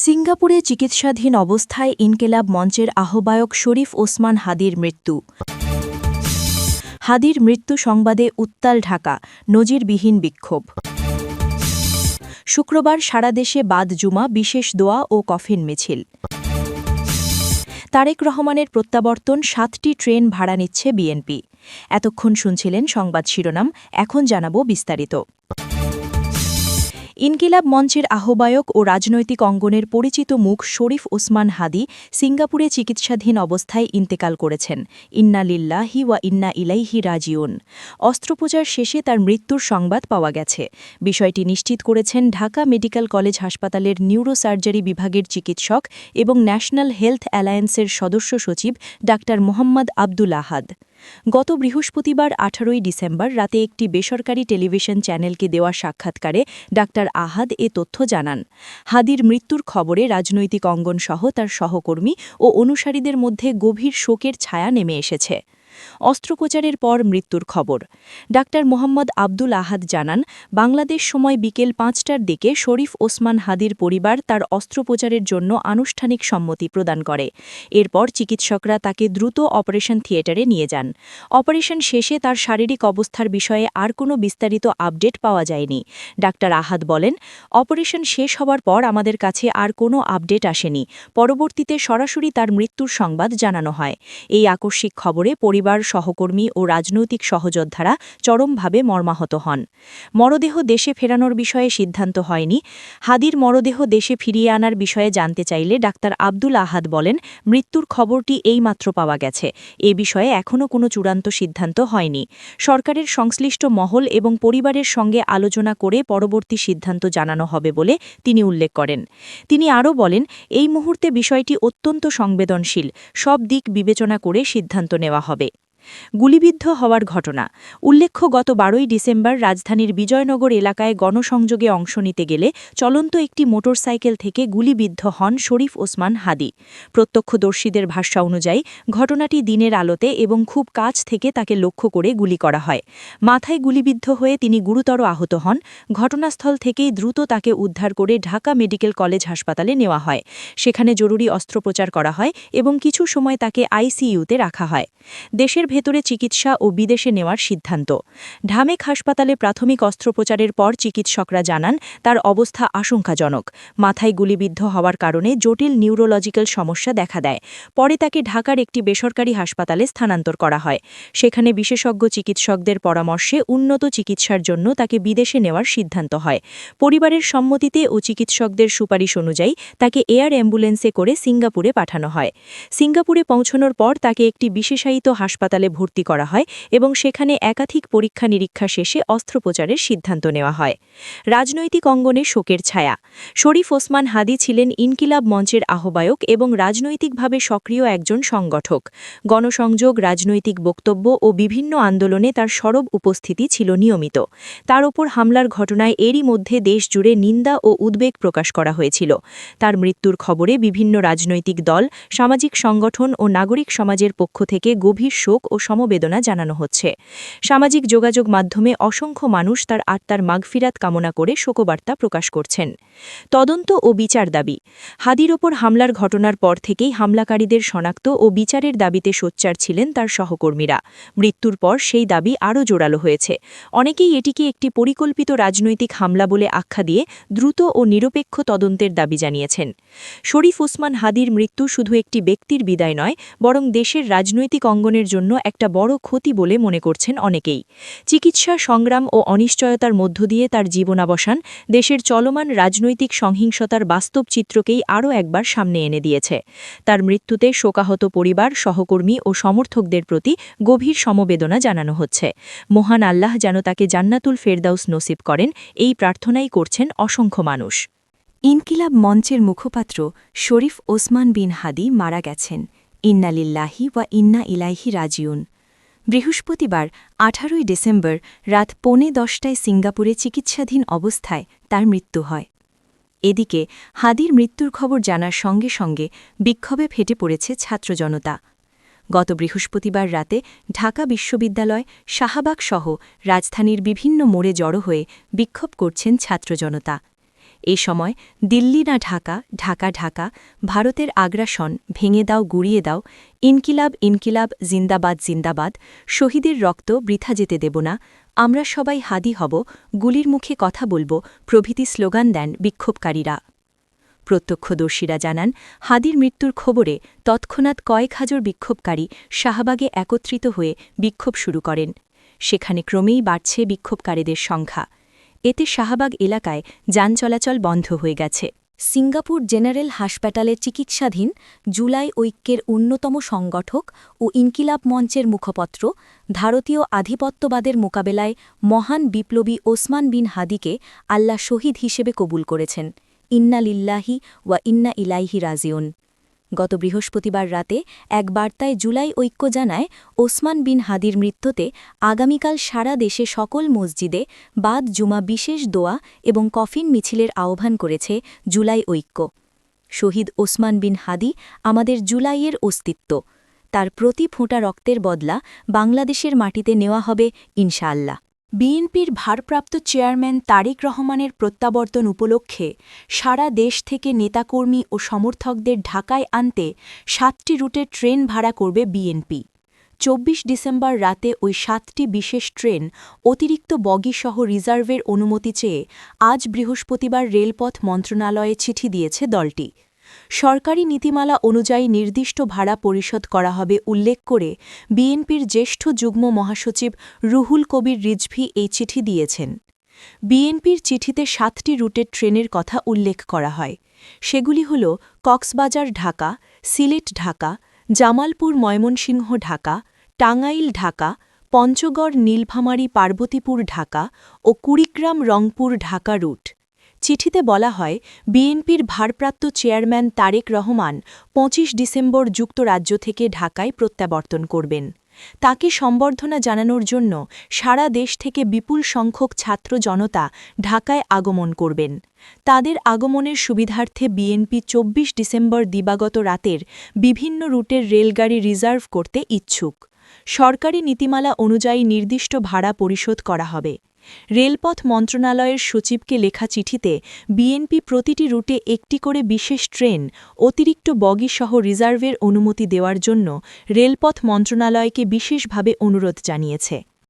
সিঙ্গাপুরে চিকিৎসাধীন অবস্থায় ইনকেলাব মঞ্চের আহ্বায়ক শরীফ ওসমান হাদির মৃত্যু। হাদির মৃত্যু সংবাদে উত্তাল ঢাকা, নজিরবিহীন বিক্ষোভ। শুক্রবার সারা দেশে বাদ জুমা, বিশেষ দোয়া ও কফিন মিছিল। তারেক রহমানের প্রত্যাবর্তন, ৭টি ট্রেন ভাড়া নিচ্ছে বিএনপি। এতক্ষণ শুনছিলেন সংবাদ শিরোনাম, এখন জানাব বিস্তারিত। ইনকিলাব মঞ্চের আহ্বায়ক ও রাজনৈতিক অঙ্গনের পরিচিত মুখ শরীফ ওসমান হাদি সিঙ্গাপুরে চিকিৎসাধীন অবস্থায় ইন্তেকাল করেছেন। ইন্না লিল্লাহি ওয়া ইন্না ইলাইহি রাজিউন। অস্ত্রোপচার শেষে তার মৃত্যুর সংবাদ পাওয়া গেছে। বিষয়টি নিশ্চিত করেছেন ঢাকা মেডিকেল কলেজ হাসপাতালের নিউরোসার্জারি বিভাগের চিকিৎসক এবং ন্যাশনাল হেলথ অ্যালায়েন্সের সদস্য সচিব ডা মোহাম্মদ আব্দুল আহাদ। গত বৃহস্পতিবার ১৮ ডিসেম্বর রাতে একটি বেসরকারি টেলিভিশন চ্যানেলকে দেওয়া সাক্ষাৎকারে ডা আহাদ এ তথ্য জানান। হাদির মৃত্যুর খবরে রাজনৈতিক অঙ্গনসহ তার সহকর্মী ও অনুসারীদের মধ্যে গভীর শোকের ছায়া নেমে এসেছে। অস্ত্রোপচারের পর মৃত্যুর খবর। ডা মোহাম্মদ আব্দুল আহাদ জানান, বাংলাদেশ সময় বিকেল ৫টার দিকে শরীফ ওসমান হাদির পরিবার তার অস্ত্রোপচারের জন্য আনুষ্ঠানিক সম্মতি প্রদান করে। এরপর চিকিৎসকরা তাকে দ্রুত অপারেশন থিয়েটারে নিয়ে যান। অপারেশন শেষে তার শারীরিক অবস্থার বিষয়ে আর কোনো বিস্তারিত আপডেট পাওয়া যায়নি। ডা আহাদ বলেন, অপারেশন শেষ হওয়ার পর আমাদের কাছে আর কোনো আপডেট আসেনি। পরবর্তীতে সরাসরি তার মৃত্যুর সংবাদ জানানো হয়। এই আকস্মিক খবরে পরিবার, সহকর্মী ও রাজনৈতিক সহযোদ্ধারা চরমভাবে মর্মাহত হন। মরদেহ দেশে ফেরানোর বিষয়ে সিদ্ধান্ত হয়নি। হাদির মরদেহ দেশে ফিরিয়ে আনার বিষয়ে জানতে চাইলে ডা আব্দুল আহাদ বলেন, মৃত্যুর খবরটি এইমাত্র পাওয়া গেছে। এ বিষয়ে এখনও কোনো চূড়ান্ত সিদ্ধান্ত হয়নি। সরকারের সংশ্লিষ্ট মহল এবং পরিবারের সঙ্গে আলোচনা করে পরবর্তী সিদ্ধান্ত জানানো হবে বলে তিনি উল্লেখ করেন। তিনি আরও বলেন, এই মুহূর্তে বিষয়টি অত্যন্ত সংবেদনশীল। সব দিক বিবেচনা করে সিদ্ধান্ত নেওয়া হবে। গুলিবিদ্ধ হওয়ার ঘটনা। উল্লেখ্য, গত ১২ ডিসেম্বর রাজধানীর বিজয়নগর এলাকায় গণসংযোগে অংশ নিতে গেলে চলন্ত একটি মোটরসাইকেল থেকে গুলিবিদ্ধ হন শরীফ ওসমান হাদি। প্রত্যক্ষদর্শীদের ভাষ্য অনুযায়ী ঘটনাটি দিনের আলোতে এবং খুব কাছ থেকে তাকে লক্ষ্য করে গুলি করা হয়। মাথায় গুলিবিদ্ধ হয়ে তিনি গুরুতর আহত হন। ঘটনাস্থল থেকেই দ্রুত তাকে উদ্ধার করে ঢাকা মেডিকেল কলেজ হাসপাতালে নেওয়া হয়। সেখানে জরুরি অস্ত্রোপচার করা হয় এবং কিছু সময় তাকে আইসিইউতে রাখা হয়। দেশের ভেতরে চিকিৎসা ও বিদেশে নেওয়ার সিদ্ধান্ত। ঢামেক হাসপাতালে প্রাথমিক অস্ত্রোপচারের পর চিকিৎসকরা জানান, তার অবস্থা আশঙ্কাজনক। মাথায় গুলিবিদ্ধ হওয়ার কারণে জটিল নিউরোলজিক্যাল সমস্যা দেখা দেয়। পরে তাকে ঢাকার একটি বেসরকারি হাসপাতালে স্থানান্তর করা হয়। সেখানে বিশেষজ্ঞ চিকিৎসকদের পরামর্শে উন্নত চিকিৎসার জন্য তাকে বিদেশে নেওয়ার সিদ্ধান্ত হয়। পরিবারের সম্মতিতে ও চিকিৎসকদের সুপারিশ অনুযায়ী তাকে এয়ার অ্যাম্বুলেন্সে করে সিঙ্গাপুরে পাঠানো হয়। সিঙ্গাপুরে পৌঁছানোর পর তাকে একটি বিশেষায়িত হাসপাতালে ভর্তি করা হয় এবং সেখানে একাধিক পরীক্ষা নিরীক্ষা শেষে অস্ত্রোপচারের সিদ্ধান্ত নেওয়া হয়। রাজনৈতিক অঙ্গনে শোকের ছায়া। শরীফ ওসমান হাদি ছিলেন ইনকিলাব মঞ্চের আহ্বায়ক এবং রাজনৈতিকভাবে সক্রিয় একজন সংগঠক। গণসংযোগ, রাজনৈতিক বক্তব্য ও বিভিন্ন আন্দোলনে তার সরব উপস্থিতি ছিল নিয়মিত। তার ওপর হামলার ঘটনায় এরই মধ্যে দেশজুড়ে নিন্দা ও উদ্বেগ প্রকাশ করা হয়েছিল। তার মৃত্যুর খবরে বিভিন্ন রাজনৈতিক দল, সামাজিক সংগঠন ও নাগরিক সমাজের পক্ষ থেকে গভীর শোক ও সমবেদনা জানানো হচ্ছে। সামাজিক যোগাযোগ মাধ্যমে অসংখ্য মানুষ তার আত্মার মাগফিরাত কামনা করে শোকবার্তা প্রকাশ করছেন। তদন্ত ও বিচার দাবি। হাদির ওপর হামলার ঘটনার পর থেকেই হামলাকারীদের শনাক্ত ও বিচারের দাবিতে সোচ্চার ছিলেন তার সহকর্মীরা। মৃত্যুর পর সেই দাবি আরও জোরালো হয়েছে। অনেকেই এটিকে একটি পরিকল্পিত রাজনৈতিক হামলা বলে আখ্যা দিয়ে দ্রুত ও নিরপেক্ষ তদন্তের দাবি জানিয়েছেন। শরীফ ওসমান হাদির মৃত্যু শুধু একটি ব্যক্তির বিদায় নয়, বরং দেশের রাজনৈতিক অঙ্গনের জন্য একটা বড় ক্ষতি বলে মনে করছেন অনেকেই। চিকিৎসা, সংগ্রাম ও অনিশ্চয়তার মধ্য দিয়ে তার জীবনাবসান দেশের চলমান রাজনৈতিক সহিংসতার বাস্তব চিত্রকেই আরও একবার সামনে এনে দিয়েছে। তার মৃত্যুতে শোকাহত পরিবার, সহকর্মী ও সমর্থকদের প্রতি গভীর সমবেদনা জানানো হচ্ছে। মহান আল্লাহ যেন তাকে জান্নাতুল ফেরদাউস নসিব করেন, এই প্রার্থনাই করছেন অসংখ্য মানুষ। ইনকিলাব মঞ্চের মুখপাত্র শরীফ ওসমান বিন হাদি মারা গেছেন। ইন্না লিল্লাহি ওয়া ইন্না ইলাইহি রাজিউন। বৃহস্পতিবার ১৮ ডিসেম্বর রাত ১:১০টায় সিঙ্গাপুরে চিকিৎসাধীন অবস্থায় তার মৃত্যু হয়। এদিকে হাদির মৃত্যুর খবর জানার সঙ্গে সঙ্গে বিক্ষোভে ফেটে পড়েছে ছাত্রজনতা। গত বৃহস্পতিবার রাতে ঢাকা বিশ্ববিদ্যালয়, শাহবাগ সহ রাজধানীর বিভিন্ন মোড়ে জড়ো হয়ে বিক্ষোভ করছেন ছাত্রজনতা। এই সময় দিল্লি না ঢাকা, ঢাকা ঢাকা, ভারতের আগ্রাসন, ভেঙে দাও, গুড়িয়ে দাও, ইনকিলাব ইনকিলাব, জিন্দাবাদ জিন্দাবাদ, শহীদের রক্ত বৃথা যেতে দেব না, আমরা সবাই হাদি হব, গুলির মুখে কথা বলবো প্রভৃতি স্লোগান দেন বিক্ষোভকারীরা। প্রত্যক্ষদর্শীরা জানান, হাদির মৃত্যুর খবরে তৎক্ষণাৎ কয়েক হাজার বিক্ষোভকারী শাহবাগে একত্রিত হয়ে বিক্ষোভ শুরু করেন। সেখানে ক্রমেই বাড়ছে বিক্ষোভকারীদের সংখ্যা। এতে শাহবাগ এলাকায় যান চলাচল বন্ধ হয়ে গেছে। সিঙ্গাপুর জেনারেল হাসপাতালে চিকিৎসাধীন জুলাই ঐক্যের অন্যতম সংগঠক ও ইনকিলাব মঞ্চের মুখপত্র ভারতীয় আধিপত্যবাদের মোকাবেলায় মহান বিপ্লবী ওসমান বিন হাদিকে আল্লাহ শহীদ হিসেবে কবুল করেছেন। ইন্না লিল্লাহি ওয়া ইন্না ইলাইহি রাজিউন। গত বৃহস্পতিবার রাতে এক বার্তায় জুলাই ঐক্য জানায়, ওসমান বিন হাদির মৃত্যুতে আগামীকাল সারা দেশে সকল মসজিদে বাদ জুমা বিশেষ দোয়া এবং কফিন মিছিলের আহ্বান করেছে জুলাই ঐক্য। শহীদ ওসমান বিন হাদি আমাদের জুলাইয়ের অস্তিত্ব। তার প্রতি ফোঁটা রক্তের বদলা বাংলাদেশের মাটিতে নেওয়া হবে ইনশাআল্লাহ। বিএনপির ভারপ্রাপ্ত চেয়ারম্যান তারেক রহমানের প্রত্যাবর্তন উপলক্ষে সারা দেশ থেকে নেতাকর্মী ও সমর্থকদের ঢাকায় আনতে ৭টি রুটের ট্রেন ভাড়া করবে বিএনপি। ২৪ ডিসেম্বর রাতে ওই ৭টি বিশেষ ট্রেন অতিরিক্ত বগিসহ রিজার্ভের অনুমতি চেয়ে আজ বৃহস্পতিবার রেলপথ মন্ত্রণালয়ে চিঠি দিয়েছে দলটি। সরকারি নীতিমালা অনুযায়ী নির্দিষ্ট ভাড়া পরিশোধ করা হবে উল্লেখ করে বিএনপির জ্যেষ্ঠ যুগ্ম মহাসচিব রুহুল কবির রিজভী এই চিঠি দিয়েছেন। বিএনপির চিঠিতে ৭টি রুটের ট্রেনের কথা উল্লেখ করা হয়। সেগুলি হল কক্সবাজার ঢাকা, সিলেট ঢাকা, জামালপুর ময়মনসিংহ ঢাকা, টাঙ্গাইল ঢাকা, পঞ্চগড় নীলফামারী পার্বতীপুর ঢাকা ও কুড়িগ্রাম রংপুর ঢাকা রুট। চিঠিতে বলা হয়, বিএনপির ভারপ্রাপ্ত চেয়ারম্যান তারেক রহমান ২৫ ডিসেম্বর যুক্তরাজ্য থেকে ঢাকায় প্রত্যাবর্তন করবেন। তাকে সম্বর্ধনা জানানোর জন্য সারা দেশ থেকে বিপুল সংখ্যক ছাত্র জনতা ঢাকায় আগমন করবেন। তাদের আগমনের সুবিধার্থে বিএনপি ২৪ ডিসেম্বর দিবাগত রাতের বিভিন্ন রুটের রেলগাড়ি রিজার্ভ করতে ইচ্ছুক। সরকারি নীতিমালা অনুযায়ী নির্দিষ্ট ভাড়া পরিশোধ করা হবে। রেলপথ মন্ত্রণালয়ের সচিবকে লেখা চিঠিতে বিএনপি প্রতিটি রুটে একটি করে বিশেষ ট্রেন অতিরিক্ত বগিসহ রিজার্ভের অনুমতি দেওয়ার জন্য রেলপথ মন্ত্রণালয়কে বিশেষভাবে অনুরোধ জানিয়েছে।